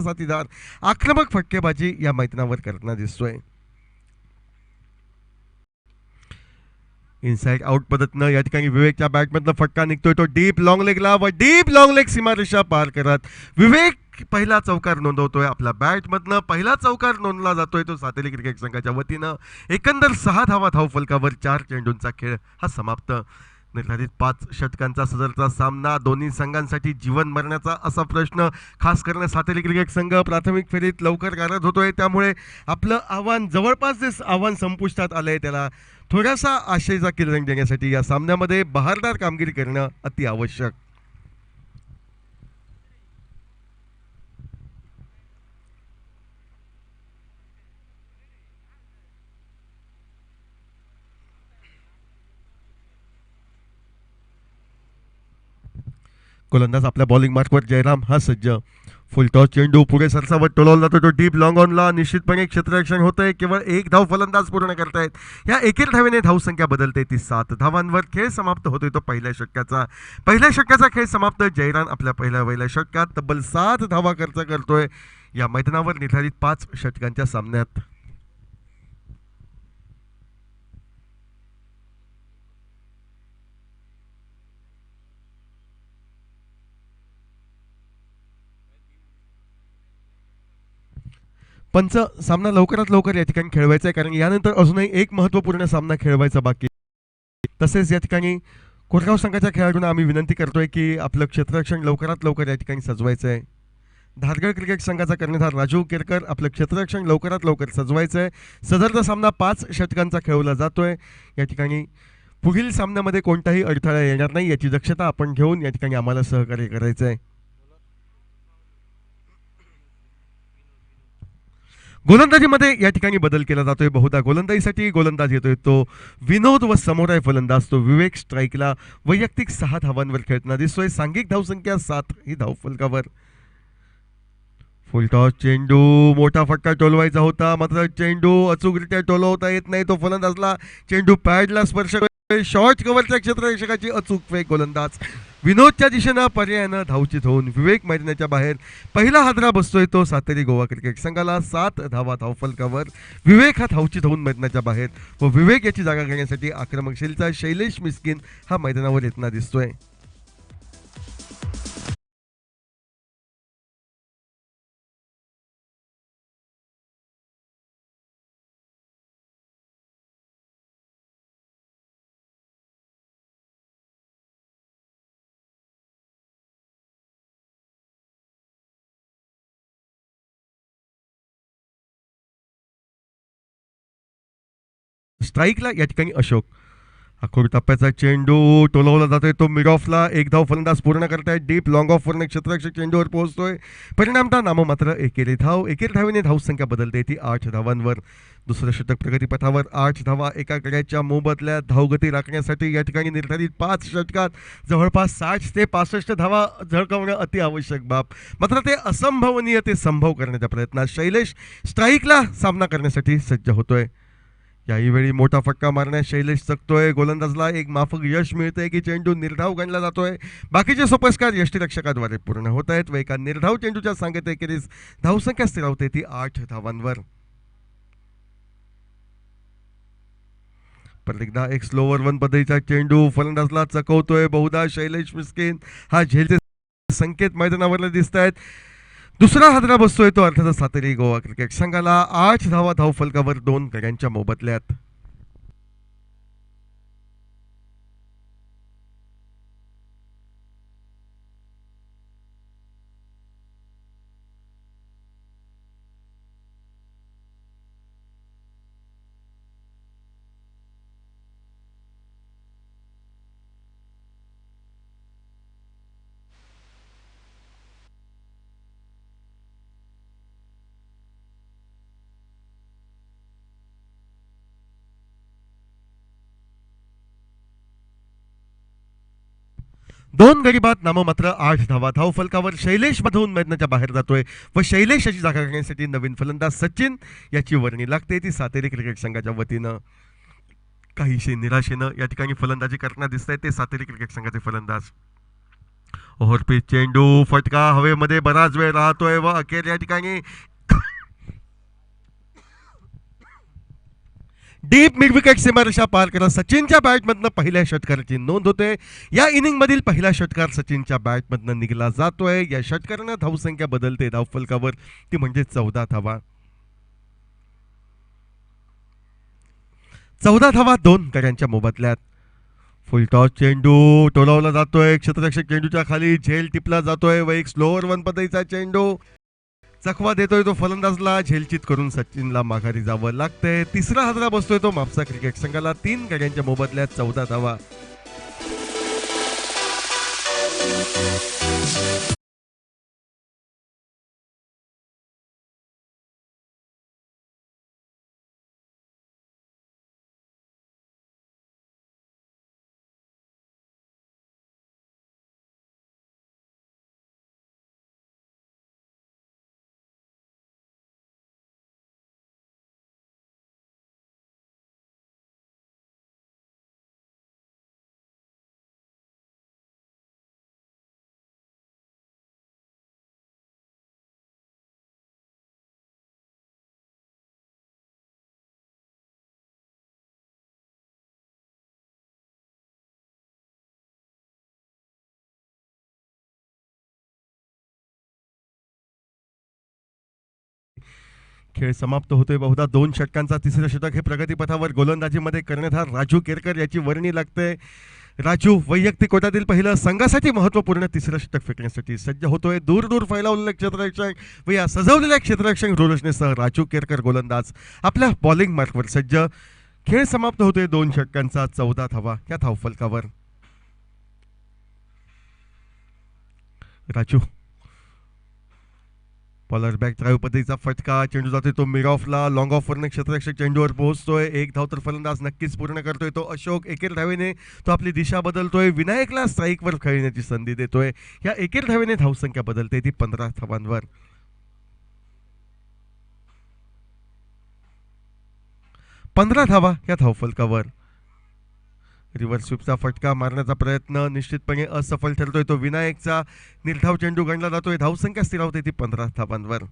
साथीदार आक्रमक फटकेबाजी या मैदानावर करताना दिसतोय. इनसाइड आउट पद्धतीनं या ठिकाणी विवेकच्या बॅटमधनं फटका निघतोय. तो डीप लॉंग लेगला व डीप लॉंग लेग सीमारेषा पार करत विवेक पहिला चौकार नोंदवतोय. आपल्या बॅटमधनं पहिला चौकार नोंदला जातोय तो सातेरी क्रिकेट संघाच्या वतीनं. एकंदर 6 धावा धावफलकावर 4 चेंडूंचा खेळ हा समाप्त. निर्धारित 5 षटकांचा सदरचा सामना दोन्ही संघांसाठी जीवन मरण्याचा असा प्रश्न खास करून सातेरी क्रिकेट संघ प्राथमिक फेरीत लवकर गारद होतोय. त्यामुळे आपलं आव्हान जवळपास जे आव्हान संपुष्टात आलंय त्याला थोडासा आशेचा किरण देण्यासाठी या सामन्यामध्ये बहारदार कामगिरी करणं अति आवश्यक. गोलंदाज आपल्या बॉलिंग मार्कवर जयराम हा सज्ज. फुल टॉस चेंडू पुढे सरसावत टोलवला जातो. तो डीप लॉंग ऑनला निश्चितपणे क्षेत्ररक्षण होतंय. केवळ एक धाव फलंदाज पूर्ण करतायत. या एकेर धावेने धावसंख्या बदलते ती 7 धावांवर. खेळ समाप्त होतोय तो पहिल्या षटकाचा खेळ समाप्त. जयराम आपल्या पहिल्या षटकात तब्बल 7 धावा खर्च करतोय या मैदानावर निर्धारित 5 षटकांच्या सामन्यात. पंच सामना लवकरात लवकर या ठिकाणी खेळवायचा आहे, कारण यानंतर अजूनही एक महत्त्वपूर्ण सामना खेळवायचा बाकी. तसेच या ठिकाणी कोटगाव संघाच्या खेळाडूंना आम्ही विनंती करतोय की आपलं क्षेत्ररक्षण लवकरात लवकर या ठिकाणी सजवायचं आहे. धारगड क्रिकेट संघाचा कर्णधार राजू केरकर आपलं क्षेत्ररक्षण लवकरात लवकर सजवायचं आहे. सदरचा सामना 5 षटकांचा खेळवला जातोय. या ठिकाणी पुढील सामन्यामध्ये कोणताही अडथळा येणार नाही याची दक्षता आपण घेऊन या ठिकाणी आम्हाला सहकार्य करायचं आहे. गोलंदाजीमध्ये या ठिकाणी बदल केला जातोय. बहुधा गोलंदाजीसाठी गोलंदाज येतोय तो विनोद व समोर आहे फलंदाज तो विवेक. स्ट्राईकला वैयक्तिक 6 धावांवर खेळताना दिसतोय. सांघिक धावसंख्या 7 ही धावफलकावर. फुलटॉस चेंडू मोठा फटका टोलवायचा होता, मात्र चेंडू अचूकरित्या टोलवता येत नाही. तो फलंदाजला चेंडू पॅडला स्पर्श. शॉर्ट कव्हरच्या क्षेत्ररक्षकाची अचूक फेक. गोलंदाज विनोदच्या दिशेनं पर्यायानं धावचित होऊन विवेक मैदानाच्या बाहेर. पहिला हादरा बसतोय तो सातेरी गोवा क्रिकेट संघाला. 7 धावा धावफलकावर. विवेक हा धावचित होऊन मैदानाच्या बाहेर व विवेक याची जागा घेण्यासाठी आक्रमकशीलचा शैलेश मिस्किन हा मैदानावर येताना दिसतोय. स्ट्राईकला या ठिकाणी अशोक. अखोड टप्प्याचा चेंडू टोलवला जातोय तो मिड ऑफला. एक धाव फलंदाज पूर्ण करतायत. डीप लॉंग ऑफ वरने क्षेत्ररक्षक चेंडूवर पोहोचतोय. परिणामतः नाममात्र एकेरी धाव. एकेर धावेने धावसंख्या बदलते ती 8 धावांवर. दुसरं षटक प्रगतीपथावर. 8 धावा एका गड्याच्या मोबदल्यात धावगती राखण्यासाठी या ठिकाणी निर्धारित 5 षटकात जवळपास 60 ते 65 धावा झळकावणं अति आवश्यक बाब. मात्र ते असंभवनीय ते संभव करण्याच्या प्रयत्नात शैलेश स्ट्राईकला सामना करण्यासाठी सज्ज होतोय. याही मोठा फटका मारण्यास शैलेश चकतोय. गोलंदाजला एक माफक यश मिळतंय की चेंडू निर्धाव गणला जातोय. बाकीचे सोपस्कार यष्टीरक्षकाद्वारे पूर्ण होत आहेत व एका निर्धाव चेंडूच्या सांगत एकेरीस धावसंख्या स्थिरावते ती 8 धावांवर. परत एकदा एक स्लोवर 1 पद्धतीचा चेंडू फलंदाजला चकवतोय. बहुधा शैलेश मिस्किन हा झेलचे संकेत मैदानावर दिसत आहेत. दुसरा हादरा बसतोय तो अर्थातच सातेरी गोवा क्रिकेट संघाला. 8 धावा धावफलकावर 2 गड्यांच्या मोबदल्यात. दोन गडी बाद नाममात्र 8 धावा धावफलकावर. शैलेश बाधवून मैदानाच्या बाहेर जातोय व शैलेश याची जागा घेण्यासाठी नवीन फलंदाज सचिन याची वर्णी लागते ती सातेरी क्रिकेट संघाच्या वतीनं. काहीशी निराशेनं या ठिकाणी फलंदाजी करताना दिसत आहेत ते सातेरी क्रिकेट संघाचे फलंदाज. ओव्हरपिच चेंडू, फटका हवेमध्ये बराच वेळ राहतोय व अखेर या ठिकाणी डीप मिड विकेट सीमारेषा पार करत सचिनच्या बॅटमधनं पहिल्या षटकाराची नोंद होते. या इनिंगमधील पहिला षटकार सचिनच्या बॅटमधनं निघाला जातोय. या षटकारानं धावसंख्या बदलते धावफलकावर, ती म्हणजे 14 धावा. 14 धावा 2 गड्यांच्या मोबदल्यात. फुलटॉस चेंडू टोलावला जातोय. क्षेत्ररक्षक चेंडूच्या खाली झेल टिपला जातोय व एक स्लोअर वन पद्धतीचा चेंडू चकवा देतोय तो फलंदाजला. झेलचित करून सचिनला माघारी जावं लागतंय. तिसरा हादरा बसतोय तो म्हापसा क्रिकेट संघाला. 3 गड्यांच्या मोबदल्यात 14 धावा. खेळ समाप्त होतोय. बहुधा 2 षटकांचा तिसरं षटक हे प्रगतीपथावर गोलंदाजीमध्ये कर्णधार राजू केरकर याची वर्णी लागते. राजू वैयक्तिक कोट्यातील पहिलं संघासाठी महत्वपूर्ण तिसरं षटक फेकण्यासाठी सज्ज होतोय. दूर दूर फैलावलेले क्षेत्ररक्षक व या सजवलेल्या क्षेत्ररक्षक रोलशनेसह राजू केरकर गोलंदाज आपल्या बॉलिंग मार्कवर सज्ज. खेळ समाप्त होतोय 2 षटकांचा 14 धावा या धावफलकावर. राजू बॉलर बॅक ड्राईव्ह पद्धतीचा फटका, चेंडू जातोय तो मिड ऑफला. लॉंग ऑफवरने क्षेत्ररक्षक चेंडूवर पोहोचतोय. 1 धाव तर फलंदाज नक्कीच पूर्ण करतोय तो अशोक. एकेर धावेने तो आपली दिशा बदलतोय. विनायकला स्ट्राईकवर खेळण्याची संधी देतोय. या एकेर धावेने धावसंख्या बदलते ती 15 धावांवर. 15 धावा या धावफलकावर. रिव्हर्स स्वीपचा फटका मारण्याचा प्रयत्न निश्चितपणे असफल ठरतोय तो विनायकचा. निर्धाव चेंडू गणला जातोय. धावसंख्या स्थिरावते ती 15 धावांवर.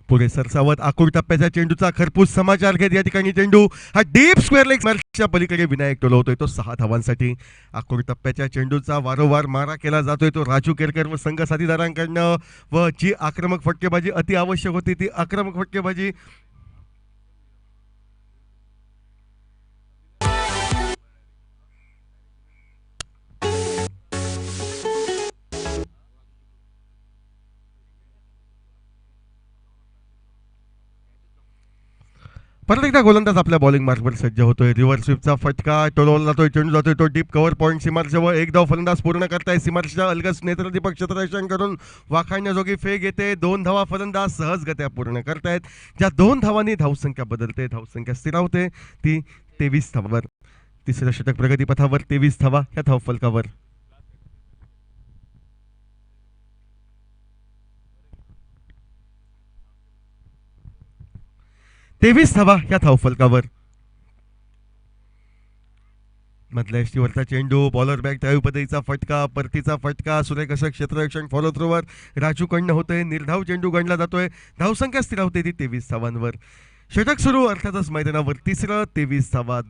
पुढे सरसावत आकुर टप्प्याच्या चेंडूचा खरपूस समाचार घेत या ठिकाणी चेंडू हा डीप स्क्वेअर लेग मार्कच्या पलीकडे विनायक टोलवतोय तो 6 धावांसाठी. आकुर टप्प्याच्या चेंडूचा वारंवार मारा केला जातोय तो राजू केरकर व संघ साथीदारांकडनं. व जी आक्रमक फटकेबाजी अति आवश्यक होती ती आक्रमक फटकेबाजी परत एकदा गोलंदाज आपल्या बॉलिंग मार्कवर सज्ज होतोय. रिव्हर्स स्वीपचा फटका टोलवला जातोय. चेंडू जातोय तो डीप कव्हर पॉईंट सीमारेषेवर. 1 धाव फलंदाज पूर्ण करताय. सीमारेषेच्या अलगद नेत्रदीपक क्षेत्ररक्षण करून वाखाणण्याजोगी फेक येते. 2 धावा फलंदाज सहजगत्या पूर्ण करतायत. ज्या 2 धावांनी धावसंख्या बदलते, धावसंख्या स्थिरावते ती 23 धावांवर. तिसरं षटक प्रगतीपथावर 23 धावा या धावफलकावर. 23 धावा या धावफलकावर. मधल्या एष्टीवरचा चेंडू बॉलर बॅक ड्राईव्ह पद्धतीचा फटका, परतीचा फटका, सुरेख असं क्षेत्ररक्षण फॉलो थ्रोवर राजूकडनं होतंय. निर्धाव चेंडू गणला जातोय. धावसंख्या स्थिरावते ती 23 धावांवर. षटक सुरू अर्थातच मैदानावर तिसरं. 23 धावा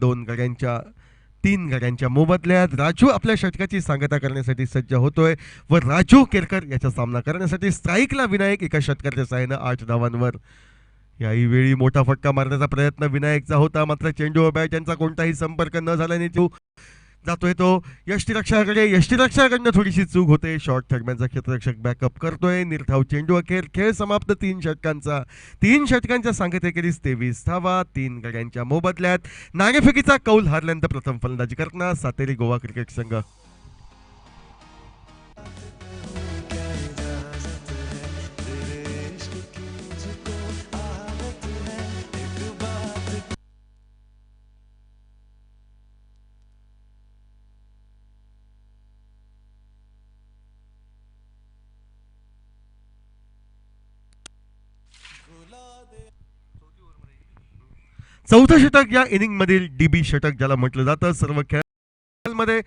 3 गड्यांच्या मोबदल्यात. राजू आपल्या षटकाची सांगता करण्यासाठी सज्ज होतोय व राजू केरकर याचा सामना करण्यासाठी स्ट्राईकला विनायक एका षटकाच्या साहाय्यानं 8 धावांवर. याही वेळी मोठा फटका मारण्याचा प्रयत्न विनायकचा होता, मात्र चेंडू व बॅट यांचा कोणताही संपर्क न झाल्याने तो जातोय तो यष्टीरक्षकाकडे. यष्टीरक्षकाकडनं थोडीशी चूक होते. शॉर्ट दरम्यानचा क्षेत्ररक्षक बॅकअप करतोय. निर्धाव चेंडू अखेर. खेळ समाप्त 3 षटकांच्या सांगतेखेरीज 23 धावा 3 गड्यांच्या मोबदल्यात. नाणेफेकीचा कौल हारल्यानंतर प्रथम फलंदाजी करणार सातेरी गोवा क्रिकेट संघ. चौथं षटक या इनिंगमधील डीबी षटक ज्याला म्हटलं जातं. सर्व खेळामध्ये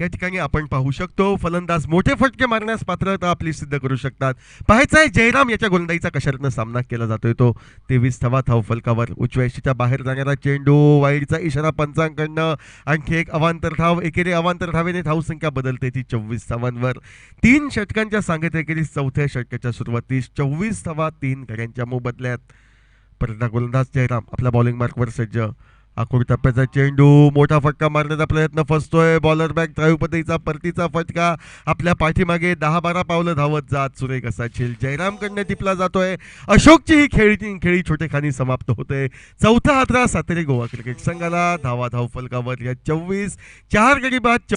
या ठिकाणी आपण पाहू शकतो फलंदाज मोठे फटके मारण्यास पात्रता आपली सिद्ध करू शकतात. पाहायचं आहे जयराम याच्या गोलंदाजीचा कशातनं सामना केला जातोय. तो 23 धावा धावफलकावर. उजव्या यष्टीच्या बाहेर जाणारा चेंडू, वाईडचा इशारा पंचांकडनं. आणखी एक अवांतर धाव. एकेरी अवांतर धावेने धावसंख्या बदलते ती 24 धावांवर. 3 षटकांच्या सांगत एकेरी चौथ्या षटकाच्या सुरुवातीस 24 धावा 3 गड्यांच्या मोबदल्यात. परत गोलंदाज जयराम आपल्या बॉलिंग मार्कवर सज्ज. आखूड टप्प्याचा चेंडू, मोठा फटका मारण्याचा प्रयत्न फसतोय. बॉलर बॅक ड्राईव्ह पद्धतीचा परतीचा फटका आपल्या पाठीमागे 10-12 पावलं धावत जात सुरेख असा झेल जयरामकडनं टिपला जातोय. अशोकची ही खेळी छोटेखानी समाप्त होते. चौथा हादरा सातेरी गोवा क्रिकेट संघाला. धाव फलकावर या 24 4 गडी बाद.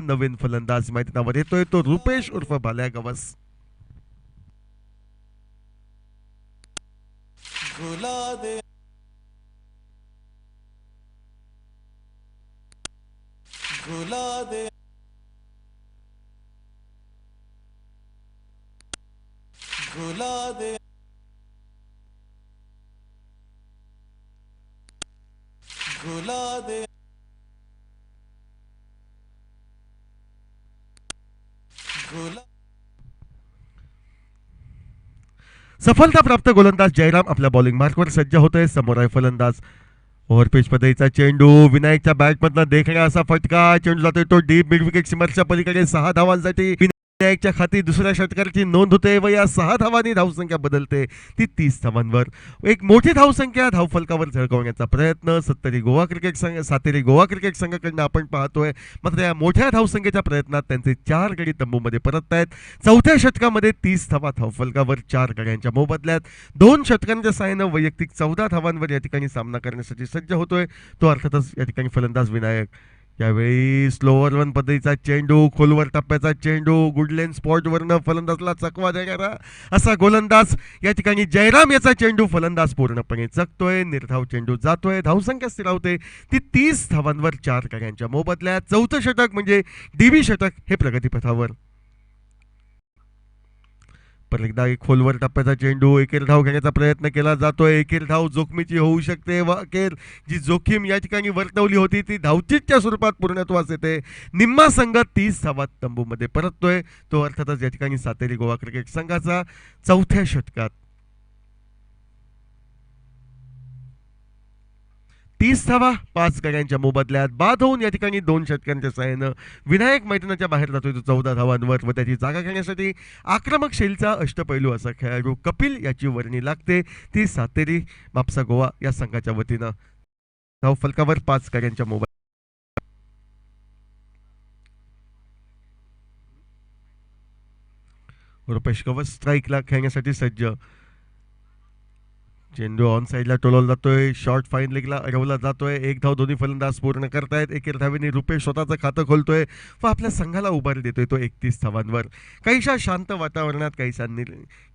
नवीन फलंदाज मैदानावर येतोय तो रुपेश उर्फ भाल्या गवस. सफलता प्राप्त गोलंदाज जयराम आपल्या बॉलिंग मार्कवर सज्ज होतोय. समोर आहे फलंदाज. ओव्हरपिच पद्धतीचा चेंडू, विनायकच्या बॅटमधला देखण्या असा फटका. चेंडू जातोय तो डीप मिड विकेट सीमरच्या पलीकडे. 6 धावांसाठी विनायकच्या खाती दुसऱ्या षटकाची नोंद होते व या 6 धावांनी धावसंख्या बदलते ती 30 धावांवर. एक मोठी धावसंख्या धावफलकावर झळकवण्याचा प्रयत्न सातेरी गोवा क्रिकेट संघाकडनं आपण पाहतोय. मात्र या मोठ्या धावसंख्येच्या प्रयत्नात त्यांचे 4 गडी तंबूमध्ये परत आहेत. चौथ्या षटकामध्ये 30 धावा धावफलकावर 4 गड्यांच्या मोबदल्यात. 2 षटकांच्या साहाय्यानं वैयक्तिक 14 धावांवर या ठिकाणी सामना करण्यासाठी सज्ज होतोय तो अर्थातच या ठिकाणी फलंदाज विनायक. यावेळी स्लोअर वन पद्धतीचा चेंडू, खोलवर टप्प्याचा चेंडू, गुडलेन स्पॉटवरनं फलंदाजला चकवा देणारा असा गोलंदाज या ठिकाणी जयराम. याचा चेंडू फलंदाज पूर्णपणे चकतोय. निर्धाव चेंडू जातोय. धावसंख्या स्थिरावते ती 30 धावांवर 4 गड्यांच्या मोबदल्यात. चौथं षटक म्हणजे डीबी षटक हे प्रगतीपथावर. परत एकदा एक खोलवर टप्प्याचा चेंडू, एकेर धाव घेण्याचा प्रयत्न केला जातोय. एकेर धाव जोखमीची होऊ शकते व अखेर जी जोखीम या ठिकाणी वर्तवली होती ती धावचीच्या स्वरूपात पूर्णत्वास येते. निम्मा संघ 30 धावात तंबूमध्ये परततोय तो अर्थातच या ठिकाणी सातेरी गोवा क्रिकेट संघाचा. चौथ्या षटकात 30 धावा 5 गड्यांच्या मोबदल्यात. बाद होऊन या ठिकाणी 2 षटकांच्या साहाय्यानं विनायक मैदानाच्या बाहेर जातोय तो 14 धावांवर व त्याची जागा घेण्यासाठी आक्रमक शैलीचा अष्टपैलू असा खेळाडू कपिल याची वर्णी लागते ती सातेरी मापसा गोवा या संघाच्या वतीनं. धावफलकावर 5 गड्यांच्या मोबदल्यात. रुपेश गवस स्ट्राईकला खेळण्यासाठी सज्ज. चेंडू ऑन साईडला टोलवला जातोय. शॉर्ट फाईन लेगला अडवला जातोय. 1 धाव दोन्ही फलंदाज पूर्ण करतायत. एकेर धावेने रुपेश स्वतःचं खातं खोलतोय व आपल्या संघाला उभारी देतोय तो 31 धावांवर. काहीशा शांत वातावरणात काहीशा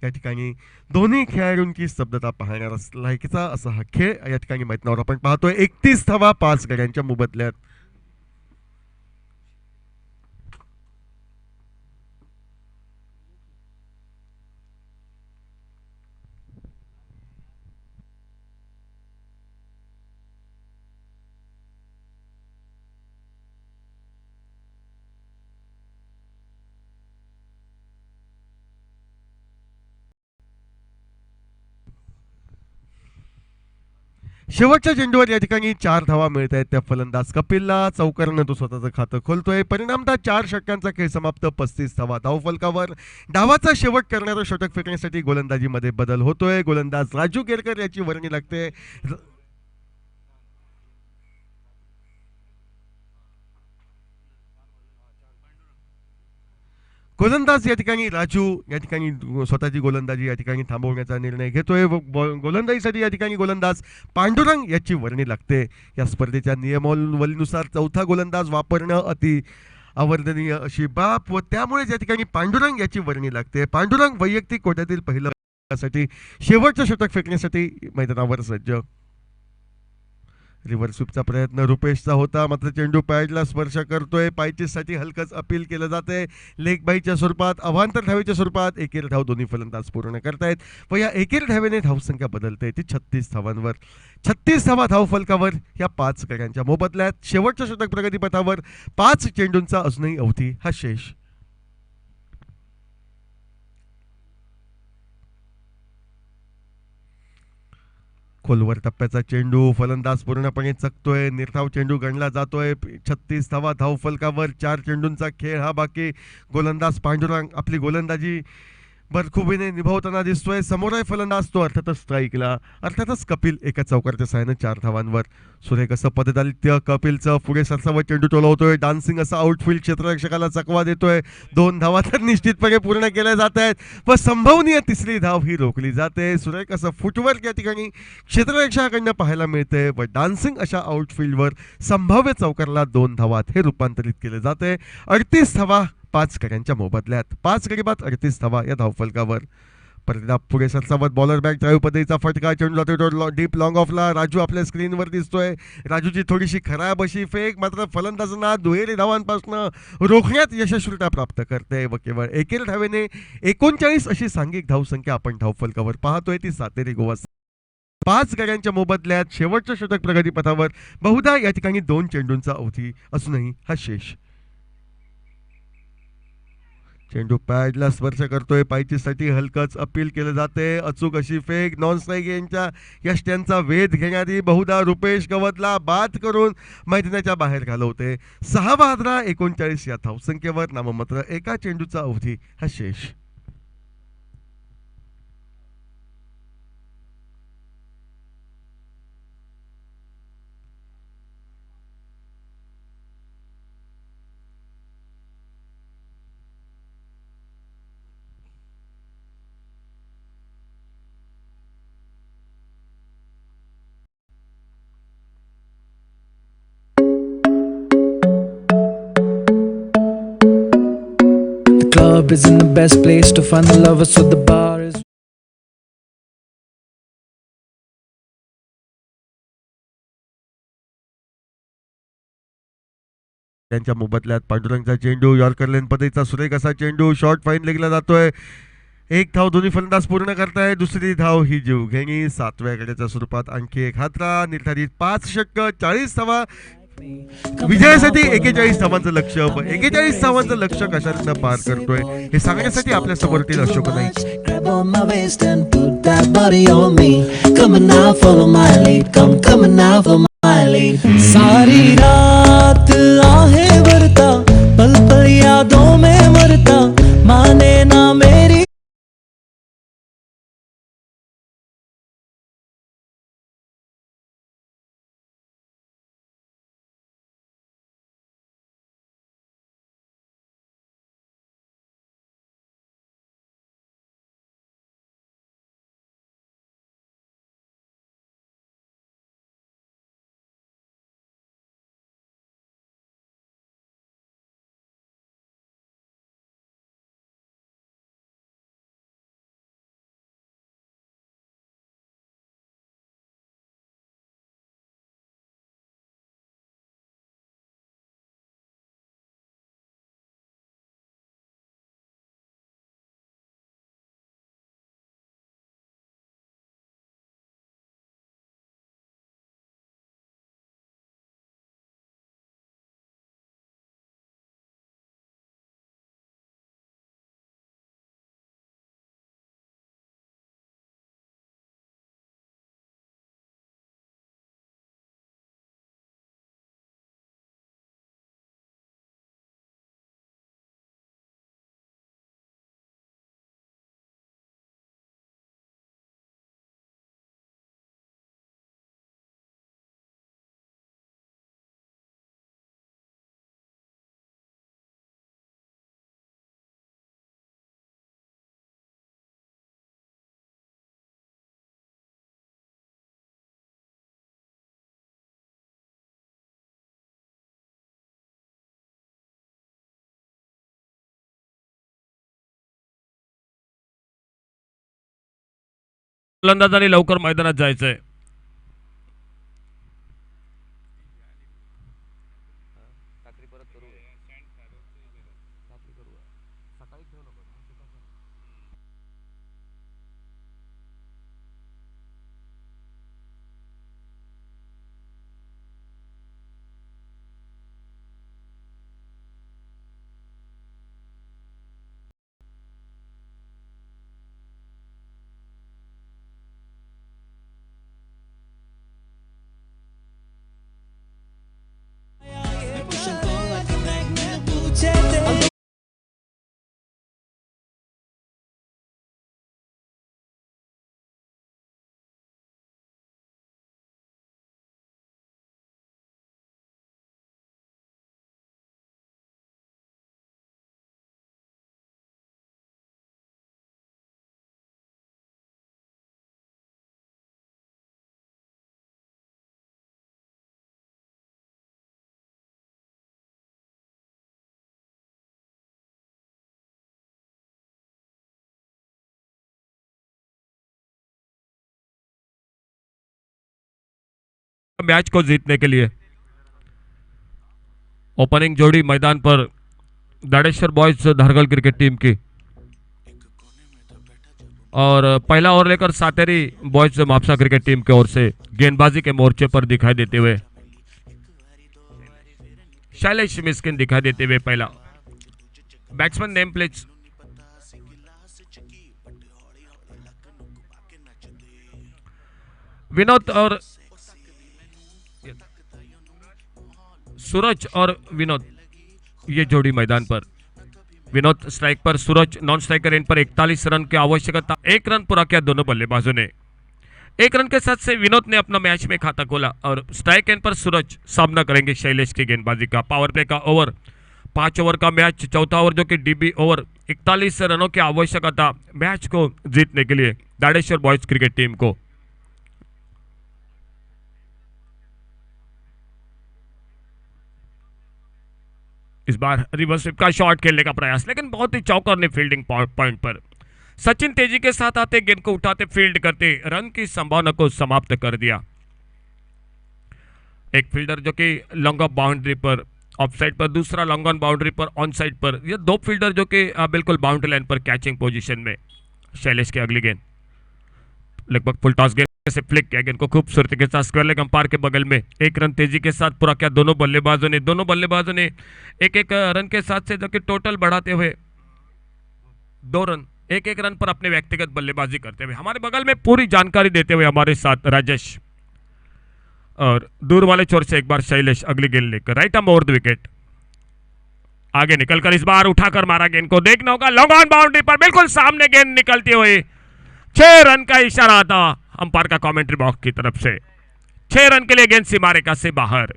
या ठिकाणी दोन्ही खेळाडूंची स्तब्धता पाहणारा लायकीचा असा हा खेळ या ठिकाणी मैदानावर आपण पाहतोय. 31 धावा 5 गड्यांच्या मोबदल्यात. शेवटच्या चेंडूवर या ठिकाणी 4 धावा मिळत आहेत त्या फलंदाज कपिलला. चौकारानं तो स्वतःचं खातं खोलतोय. परिणामतः 4 षटकांचा खेळ समाप्त. 35 धावा धावफलकावर. डावाचा शेवट करणारं षटक फेकण्यासाठी गोलंदाजीमध्ये बदल होतोय. गोलंदाज राजू केरकर याची वर्णी लागते. गोलंदाज या ठिकाणी राजू या ठिकाणी स्वतःची गोलंदाजी या ठिकाणी थांबवण्याचा निर्णय घेतोय. गोलंदाजीसाठी या ठिकाणी गोलंदाज पांडुरंग याची वर्णी लागते. या स्पर्धेच्या नियमावलीनुसार चौथा गोलंदाज वापरणं अति अवर्णनीय अशी बाब व त्यामुळे या ठिकाणी पांडुरंग याची वर्णी लागते. पांडुरंग वैयक्तिक कोट्यातील पहिल्या शेवटचं षटक फेकण्यासाठी मैदानावर सज्ज. रिव्हर्स स्वीपचा प्रयत्न रुपेशचा होता, मात्र चेंडू पॅडला स्पर्श करतोय. पायचेससाठी हलकंच अपील केलं जाते. लेग बाईच्या स्वरूपात, अवांतर धावेच्या स्वरूपात एकेरी धाव दोन्ही फलंदाज पूर्ण करतायत व या एकेरी धावेने धावसंख्या बदलते ती 36 धावांवर. 36 धावा धावफलकावर या 5 गड्यांच्या मोबदल्यात. शेवटच्या षटक प्रगतीपथावर 5 चेंडूंचा अजूनही अवधी हा शेष. खोलवर टप्प्याचा चेंडू, फलंदाज पूर्णपणे चकतोय. निर्धाव चेंडू गणला जातोय. 36 धावा धावफलकावर. 4 चेंडूंचा खेळ हा बाकी. गोलंदाज पांडुरंग आपली गोलंदाजी बरखुबीने निभावताना दिसतोय. समोर आहे फलंदाज, तो अर्थातच स्ट्राईकला. अर्थातच कपिल एका चौकारच्या सहाय्याने 4 धावांवर. सुरेख असं पदचालित्य कपिलचं. पुढे सरसावत चेंडू टोलवतोय. डान्सिंग असा आउटफील्ड क्षेत्ररक्षकाला चकवा देतोय. 2 धावा तर निश्चितपणे पूर्ण केल्या जात आहेत व संभवनीय तिसरी धाव ही रोखली जाते. सुरेख असं फुटवर्क या ठिकाणी क्षेत्ररक्षकाकडनं पाहायला मिळते व डान्सिंग अशा आउटफील्डवर संभाव्य चौकारला 2 धावात हे रूपांतरित केले जाते. 38 धावा 5 गड्यांच्या मोबदल्यात. 5 गडी बाद 38 धावा या धावफलकावर. परत पुढे सरसावत बॉलर बॅक ड्राईव्ह पद्धतीचा फटका. चेंडू जातोय तो डीप लॉंग ऑफला. राजू आपल्या स्क्रीनवर दिसतोय. राजूची थोडीशी खराब अशी फेक, मात्र फलंदाजांना दुहेरी धावांपासून रोखण्यात यशस्वीता प्राप्त करते व केवळ एकेरी धावेने 39 अशी सांघिक धावसंख्या आपण धावफलकावर पाहतोय ती सातेरी गोवा. 5 गड्यांच्या मोबदल्यात शेवटच्या षटक प्रगतीपथावर बहुधा या ठिकाणी 2 चेंडूंचा अवधी असूनही हा शेष. चेंडू पॅडला स्पर्श करतोय. पायचीसाठी हलकंच अपील केलं जाते. अचूक अशी फेक. नॉन स्ट्राईक यांच्या यष्ट्यांचा वेध घेणारी बहुधा रुपेश गवतला बाद करून मैदानाच्या बाहेर घालवते. 6/39 या धावसंख्येवर नाममात्र एका चेंडूचा अवधी हा शेष. The club isn't the best place to find the lovers, so the bar is. त्यांच्या मोबदल्यात पांडुरंगचा चेंडू. यॉर्कर लेन पद्धतीचा सुरेख असा चेंडू. शॉर्ट फाईन लेगला जातोय. 1 धाव दोन्ही फलंदाज पूर्ण करताय. दुसरी धाव ही जीवघेणी. 7व्या गड्याच्या स्वरूपात आणखी एक हातरा. निर्धारित 5 षटकं 40 धावा. विजयासाठी 41 धावांचं लक्ष्य व 41 धावांचं लक्ष्य कशातनं पार करतोय हे सांगण्यासाठी आपल्या समोरील Ashok Naik. Grab on my waist and put that body on me. Come on now, follow my lead. Come on now, follow my lead. सारी रात आहें भरता, पल पल यादों में मरता, माने ना मेरी. फलंदाजांनी लवकर मैदानात जायचंय. मैच को जीतने के लिए। ओपनिंग जोड़ी मैदान पर दाड़ेश्वर बॉयज धारगल क्रिकेट टीम की, और पहला ओवर लेकर Sateri boys Mapusa cricket team की ओर से गेंदबाजी के मोर्चे पर दिखाई देते हुए शैलेश मिस्किन दिखाई देते हुए पहला बैट्समैन नेम प्लेट विनोद और सूरज और विनोद, ये जोड़ी मैदान पर। विनोद स्ट्राइक पर, सूरज नॉन स्ट्राइकर एंड पर 41 रन की आवश्यकता, 1 रन पूरा किया दोनों बल्लेबाजों ने। 1 रन के साथ से विनोद ने अपना मैच में खाता खोला और स्ट्राइक एंड पर सूरज सामना करेंगे शैलेश की गेंदबाजी का। पावर प्ले का ओवर, 5 ओवर का मैच, चौथा ओवर जो कि डीबी ओवर, 41 रनों की आवश्यकता मैच को जीतने के लिए दाड़ेश्वर बॉयज क्रिकेट टीम को। इस बार रिवर्स स्विप का शॉट खेलने का प्रयास, लेकिन बहुत ही चौकन्नी फील्डिंग पॉइंट पर सचिन तेजी के साथ आते, गेंद को उठाते, फील्ड करते, रन की संभावना को समाप्त कर दिया। एक फील्डर जो कि लॉन्ग ऑफ बाउंड्री पर ऑफ साइड पर, दूसरा लॉन्ग ऑन बाउंड्री पर ऑन साइड पर, ये 2 फील्डर जो कि बिल्कुल बाउंड्री लाइन पर कैचिंग पोजीशन में। शैलेश की अगली गेंद लगभग फुल टॉस गेंद से फ्लिक किया, गेंद को खूबसूरती के साथ स्क्वायर लेग अंपायर के बगल में 1 रन तेजी के साथ पूरा किया दोनों बल्लेबाजों ने 1-1 रन के साथ से जो कि टोटल बढ़ाते हुए 2 रन 1-1 रन पर अपने व्यक्तिगत बल्लेबाजी करते हुए। हमारे बगल में पूरी जानकारी देते हुए हमारे साथ राजेश, और दूर वाले छोर से एक बार शैलेश अगली गेंद लेकर right arm over the wicket आगे निकलकर इस बार उठाकर मारा, गेंद को देखना होगा लॉन्ग ऑन बाउंड्री पर, बिल्कुल सामने गेंद निकलती हुई, 6 रन का इशारा था अंपायर का कमेंट्री बॉक्स की तरफ से। 6 रन के लिए गेंद सीमा रेखा से बाहर।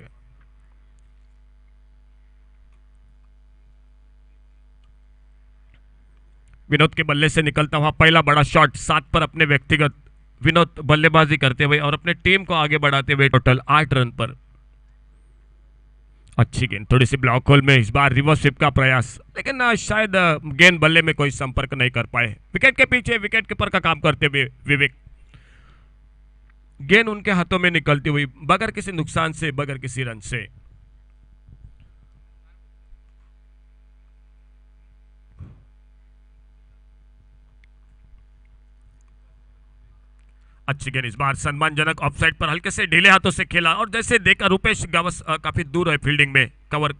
विनोद के बल्ले से निकलता हुआ पहला बड़ा शॉट, 7 पर अपने व्यक्तिगत विनोद बल्लेबाजी करते हुए और अपने टीम को आगे बढ़ाते हुए टोटल 8 रन पर। अच्छी गेंद, थोड़ी सी ब्लॉक होल में इस बार रिवर्स स्विप का प्रयास, लेकिन शायद गेंद बल्ले में कोई संपर्क नहीं कर पाए। विकेट के पीछे विकेट कीपर का काम करते हुए विवेक, गेंद उनके हाथों में निकलती हुई बगैर किसी नुकसान से, बगैर किसी रन से। अच्छी गेंद इस बार सम्मानजनक ऑफसाइड पर हल्के से ढीले हाथों से खेला, और जैसे देखा रूपेश गावस काफी दूर है फील्डिंग में, कवर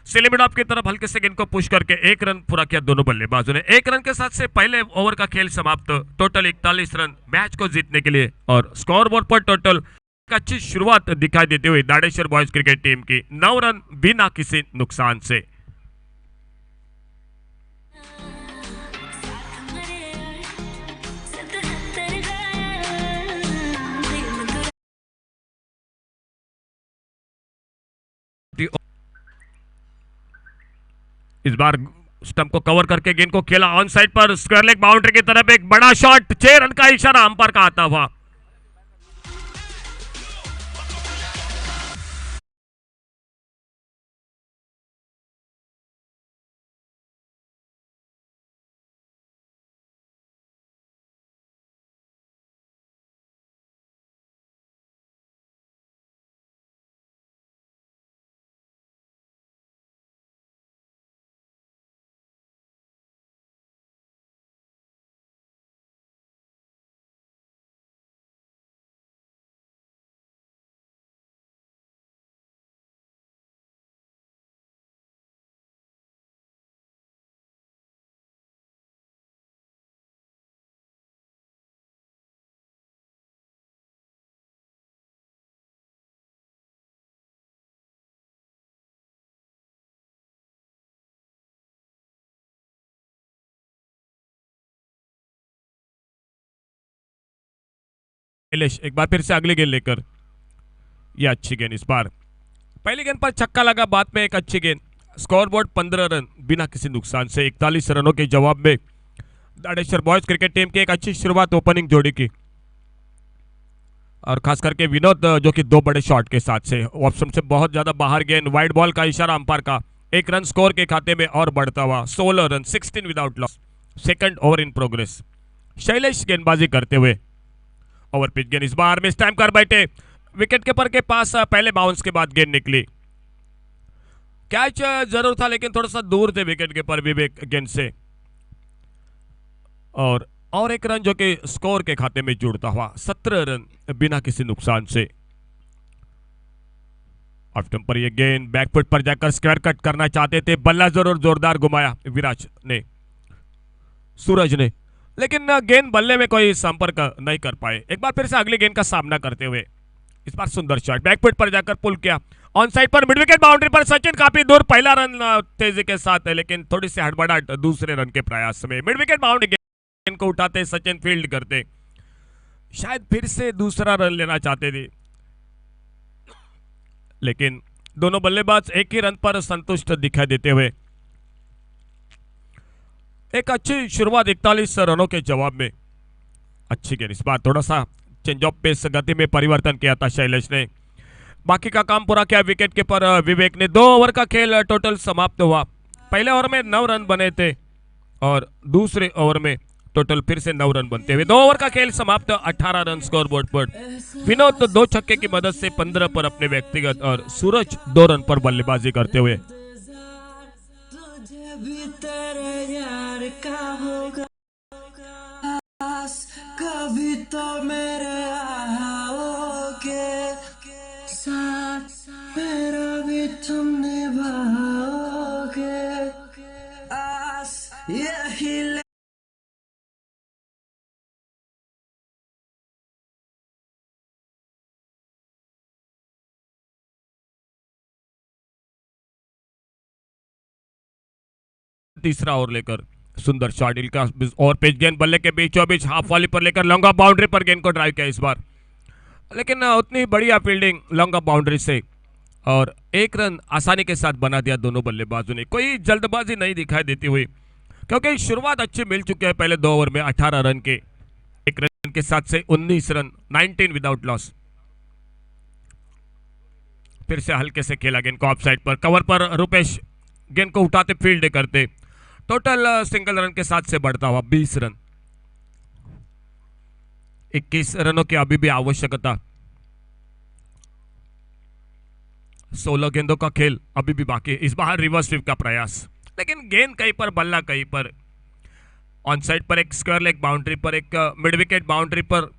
सिलेमिड ऑफ की तरफ हल्के से गेंद को पुश करके 1 रन पूरा किया दोनों बल्लेबाजों ने। 1 रन के साथ से पहले ओवर का खेल समाप्त, टोटल 41 रन मैच को जीतने के लिए, और स्कोर बोर्ड पर टोटल अच्छी शुरुआत दिखाई देते हुए दाड़ेश्वर बॉयज क्रिकेट टीम की 9 रन बिना किसी नुकसान से। इस बार स्टंप को कवर करके गेंद को खेला on side per, square leg boundary की तरफ एक बड़ा शॉट, 6 रन का इशारा अंपायर का आता हुआ। एक बार फिर से अगली गेंद लेकर, यह अच्छी गेंद इस बार पहली गेंद पर छक्का लगा, बाद में एक अच्छी गेंद, स्कोरबोर्ड 15 रन बिना किसी नुकसान से। 41 रनों के जवाब में दाड़ेश्वर बॉयज क्रिकेट टीम की एक अच्छी शुरुआत ओपनिंग जोड़ी की, और खास करके विनोद जो कि 2 बड़े शॉट के साथ से ऑप्शन से बहुत ज्यादा बाहर, गेंद वाइड बॉल का इशारा अंपायर का, 1 रन स्कोर के खाते में और बढ़ता हुआ 16 run, 16 without loss. Second over in progress, Shailesh गेंदबाजी करते हुए ओवर पिच गेंद इस बार मिस टाइम कर बैठे, विकेट कीपर के पास पहले बाउंस के बाद गेंद निकली। कैच जरूर था लेकिन थोड़ा सा दूर थे विकेट कीपर विवेक गेंद से। और एक रन जो कि स्कोर के खाते में जुड़ता हुआ 17 रन बिना किसी नुकसान से। ऑफ स्टंप पर ये गेंद बैकफुट पर जाकर स्क्वायर कट करना चाहते थे, बल्ला जरूर जोरदार घुमाया विराज ने, सूरज ने, लेकिन गेंद बल्ले में कोई संपर्क नहीं कर पाए। एक बार फिर से अगली गेंद का सामना करते हुए इस बार सुंदर शॉट बैकफुट पर जाकर पुल किया, ऑन साइड पर मिड विकेट बाउंड्री पर सचिन काफी दूर, पहला रन तेजी के साथ है लेकिन थोड़ी सी हड़बड़ाहट दूसरे रन के प्रयास में। मिड विकेट बाउंड्री गेंद को उठाते सचिन फील्ड करते, शायद फिर से दूसरा रन लेना चाहते थे लेकिन दोनों बल्लेबाज एक ही रन पर संतुष्ट दिखाई देते हुए एक अच्छी शुरुआत 41 रनों के जवाब में अच्छी गेंद। इस बार थोड़ा सा चेंज ऑफ पेस गति में परिवर्तन किया था शैलेश ने, बाकी का काम पूरा किया विकेट कीपर विवेक ने। 2 ओवर का खेल टोटल समाप्त हुआ। पहले ओवर में 9 रन बने थे और दूसरे ओवर में टोटल फिर से 9 रन बनते हुए 2 ओवर का खेल समाप्त। 18 रन स्कोर बोर्ड पर। विनोद 2 छक्के की मदद से 15 पर अपने व्यक्तिगत और सूरज 2 रन पर बल्लेबाजी करते हुए। तुझे भी तेरे यार का होगा आस, कभी तो मेरे आओगे साथ, मेरा भी तुम निभाओगे आस, यही तीसरा ओवर लेकर सुंदर शॉट का और पिच गेंद बल्ले के बीचों बीच हाफ वॉली पर लेकर लॉन्ग ऑफ बाउंड्री पर गेंद को ड्राइव किया इस बार, लेकिन उतनी बढ़िया फील्डिंग लॉन्ग ऑफ बाउंड्री से और 1 रन आसानी के साथ बना दिया दोनों बल्लेबाजों ने। कोई जल्दबाजी नहीं दिखाई देती हुई क्योंकि शुरुआत अच्छी मिल चुकी है। पहले 2 ओवर में 18 रन के 1 रन के साथ से 19 रन 19 विदाउट लॉस। फिर से हल्के से खेला गेंद को ऑफ साइड पर, कवर पर रुपेश गेंद को उठाते फील्ड करते, टोटल सिंगल रन के साथ से बढ़ता हुआ 20 रन। 21 रनों की अभी भी आवश्यकता। 16 गेंदों का खेल अभी भी बाकी। इस बार रिवर्स स्वीप का प्रयास, लेकिन गेंद कहीं पर बल्ला कहीं पर। ऑन साइड पर एक स्क्वायर लेग बाउंड्री पर, एक मिड विकेट बाउंड्री पर,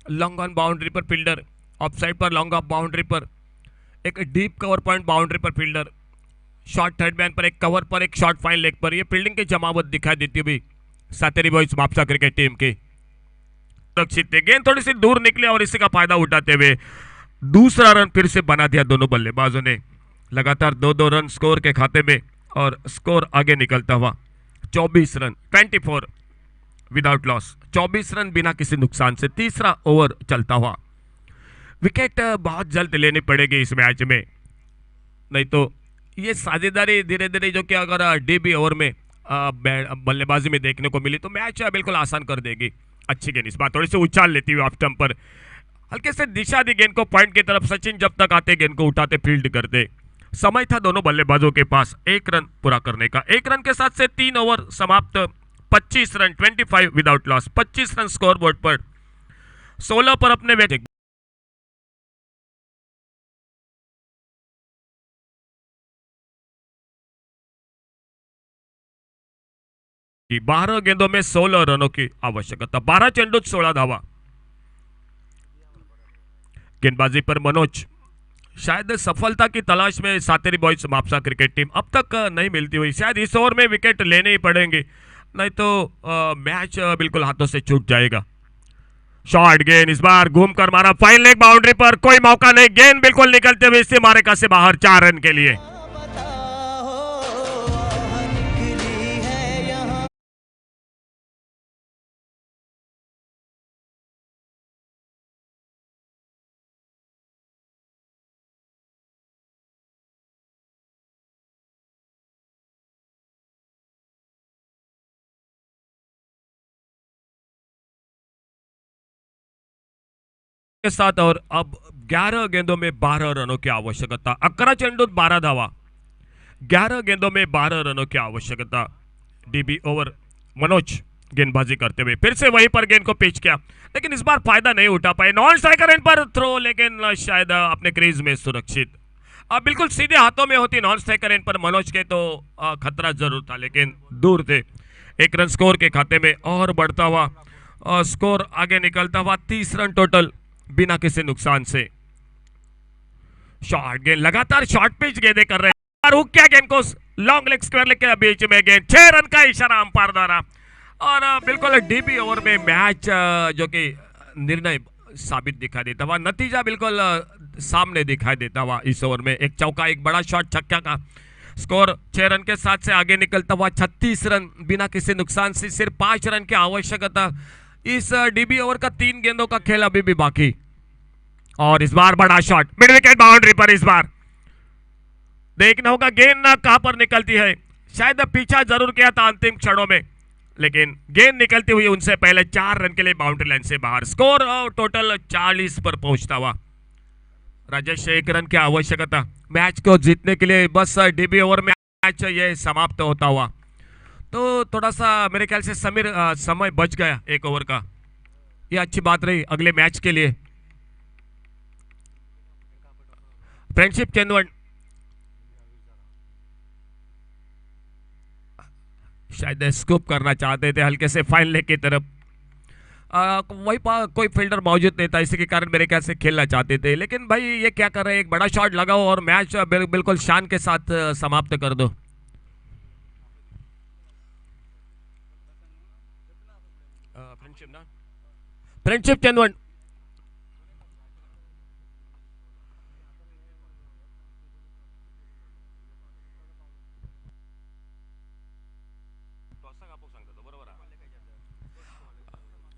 लॉन्ग ऑन बाउंड्री पर फील्डर, ऑफ साइड पर लॉन्ग ऑफ बाउंड्री पर एक डीप कवर पॉइंट बाउंड्री पर फील्डर, शॉर्ट थर्ड मैन पर एक कवर पर, एक शॉर्ट फाइन लेग पर। ये फील्डिंग की जमावट दिखाई देती हुई Sateri boys Mapusa cricket team की। सुरक्षित गेंद थोड़ी सी दूर निकले और इसी का फायदा उठाते हुए दूसरा रन फिर से बना दिया दोनों बल्लेबाजों ने। लगातार 2-2 रन स्कोर के खाते में और स्कोर आगे निकलता हुआ 24 रन 24 विदाउट लॉस, 24 रन बिना किसी नुकसान से तीसरा ओवर चलता हुआ। विकेट बहुत जल्द लेनी पड़ेगी इस मैच में, नहीं तो ये साझेदारी धीरे धीरे जो कि अगर डीबी ओवर में बल्लेबाजी में देखने को मिली तो मैच बिल्कुल आसान कर देगी। अच्छी गेंद इस बार थोड़ी सी उछाल लेती हुई ऑफ स्टंप पर हल्के से दिशा दी गेंद को पॉइंट की तरफ। सचिन जब तक आते गेंद को उठाते फील्ड करते। समय था दोनों बल्लेबाजों के पास 1 रन पूरा करने का। 1 रन के साथ से 3 ओवर समाप्त। 25 run 25 without loss, 25 run score board पर। 16 पर अपने व्यक्ति 12 गेंदों में 16 रनों की आवश्यकता। 12 चेंडूत 16 धावा। गेंदबाजी पर मनोज, शायद सफलता की तलाश में Sateri boys Mapusa cricket team अब तक नहीं मिलती हुई। शायद इस ओवर में विकेट लेने ही पड़ेंगे, नहीं तो मैच बिल्कुल हाथों से छूट जाएगा। शॉर्ट गेंद इस बार घूमकर मारा फाइन लेग बाउंड्री पर, कोई मौका नहीं। गेंद बिल्कुल निकलते हुए इससे मारे का से बाहर 4 रन के लिए। के साथ और अब 11 गेंदों में 12 रनों की आवश्यकता। 11 चेंडूत 12 धावा। 11 गेंदों में 12 रनों की आवश्यकता। डीबी ओवर मनोज गेंदबाजी करते हुए फिर से वहीं पर गेंद को पिच किया, लेकिन इस बार फायदा नहीं उठा पाए। नॉन स्ट्राइकर एंड पर थ्रो, लेकिन शायद अपने क्रीज में सुरक्षित। बिल्कुल सीधे हाथों में होती नॉन स्ट्राइकर एंड पर मनोज के तो खतरा जरूर था, लेकिन दूर थे। 1 रन स्कोर के खाते में और बढ़ता हुआ स्कोर आगे निकलता हुआ 30 रन टोटल बिना किसी नुकसान से। शॉर्ट गेंद, लगातार शॉर्ट पिच गेंदें कर रहे हैं। हुक किया गेंद को लॉन्ग लेग स्क्वायर लेग के बीच में, गेंद 6 रन का इशारा अंपायर द्वारा। और बिल्कुल डीपी ओवर में मैच जो कि निर्णय साबित दिखाई देता हुआ, नतीजा बिल्कुल सामने दिखाई देता हुआ इस ओवर में। एक चौका, एक बड़ा शॉट छक्का का स्कोर 6 रन के साथ से आगे निकलता हुआ 36 रन बिना किसी नुकसान से। सिर्फ 5 रन की आवश्यकता। इस डीबी ओवर का 3 गेंदों का खेल अभी भी बाकी। और इस बार बड़ा शॉट मिड विकेट बाउंड्री पर। इस बार देखना होगा गेंद कहां पर निकलती है। शायद पीछा जरूर किया था अंतिम क्षणों में, लेकिन गेंद निकलती हुई उनसे पहले 4 रन के लिए बाउंड्री लाइन से बाहर। स्कोर टोटल 40 पर पहुंचता हुआ। राजेश 1 रन की आवश्यकता मैच को जीतने के लिए। बस डीबी ओवर में मैच ये समाप्त होता हुआ, तो थोड़ा सा मेरे ख्याल से समय बच गया 1 ओवर का। ये अच्छी बात रही अगले मैच के लिए। फ्रेंडशिप चंदवन शायद स्कूप करना चाहते थे हल्के से फाइन लेग की तरफ। वही कोई फील्डर मौजूद नहीं था, इसी के कारण मेरे ख्याल से खेलना चाहते थे। लेकिन भाई ये क्या कर रहे हैं, एक बड़ा शॉट लगाओ और मैच बिल्कुल शान के साथ समाप्त कर दो। फ्रेंडशिप चंदवन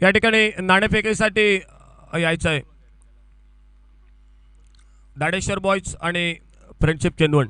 या ठिकाणी नाणेफेकीसाठी यायचं आहे दाडेश्वर बॉयज आणि फ्रेंडशिप चंदवण।